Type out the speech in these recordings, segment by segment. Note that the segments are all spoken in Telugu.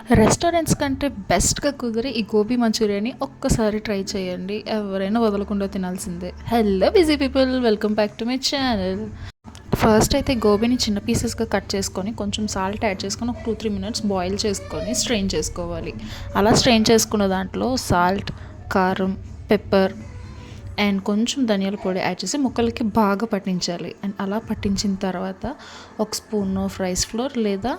రెస్టారెంట్స్ కంటే బెస్ట్‌గా కుదిరే ఈ గోబీ మంచూరియాని ఒక్కసారి ట్రై చేయండి. ఎవరైనా వదలకుండా తినాల్సిందే. Hello busy people, welcome back to my channel. First అయితే గోబీని చిన్న పీసెస్‌గా కట్ చేసుకొని కొంచెం సాల్ట్ యాడ్ చేసుకొని ఒక 2-3 మినిట్స్ బాయిల్ చేసుకొని స్ట్రెయిన్ చేసుకోవాలి. అలా స్ట్రెయిన్ చేసుకున్న దాంట్లో సాల్ట్, కారం, పెప్పర్ అండ్ కొంచెం ధనియాల పొడి యాడ్ చేసి ముక్కలకి బాగా పట్టించాలి. అండ్ అలా పట్టించిన తర్వాత ఒక స్పూన్ ఆఫ్ రైస్ ఫ్లోర్ లేదా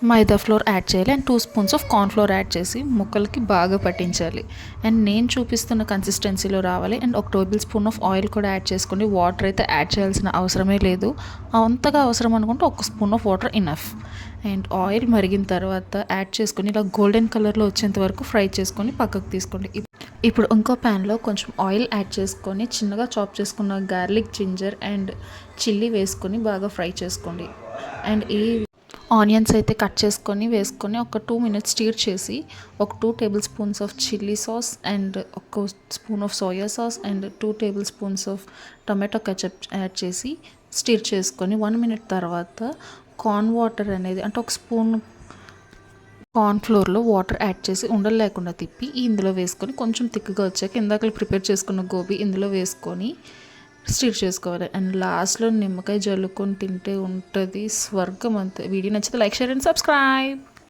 మైదా ఫ్లోర్ యాడ్ చేయాలి. And 2 spoons of corn flour add చేసి ముక్కలకి బాగా పట్టించాలి. అండ్ నేను చూపిస్తున్న కన్సిస్టెన్సీలో రావాలి. అండ్ ఒక టేబుల్ స్పూన్ ఆఫ్ ఆయిల్ కూడా యాడ్ చేసుకోండి. వాటర్ అయితే యాడ్ చేయాల్సిన అవసరమే లేదు. అంతగా అవసరం అనుకుంటే ఒక spoon of water enough. And oil మరిగిన తర్వాత యాడ్ చేసుకొని ఇలా గోల్డెన్ కలర్లో వచ్చేంత వరకు ఫ్రై చేసుకొని పక్కకు తీసుకోండి. ఇప్పుడు ఇంకో ప్యాన్లో కొంచెం ఆయిల్ యాడ్ చేసుకొని చిన్నగా చాప్ చేసుకున్న గార్లిక్, జింజర్ అండ్ చిల్లీ వేసుకొని బాగా ఫ్రై చేసుకోండి. అండ్ ఈ ఆనియన్స్ అయితే కట్ చేసుకొని వేసుకొని ఒక 2 మినిట్స్ స్టీర్ చేసి ఒక 2 tablespoons of chilli sauce and ఒక spoon of soya sauce and 2 tablespoons of tomato ketchup add చేసి స్టీర్ చేసుకొని 1 మినిట్ తర్వాత కార్న్ వాటర్ అనేది అంటే ఒక స్పూన్ కార్న్ ఫ్లోర్లో వాటర్ యాడ్ చేసి ఉండలు లేకుండా తిప్పి ఇందులో వేసుకొని కొంచెం థిక్గా వచ్చాక ఇందాక ప్రిపేర్ చేసుకున్న గోబీ ఇందులో వేసుకొని స్టీర్ చేసుకోవాలి. అండ్ లాస్ట్లో నిమ్మకాయ జల్లుకొని తింటే ఉంటుంది స్వర్గం అంతే. వీడియో నచ్చితే లైక్, షేర్ అండ్ సబ్స్క్రైబ్.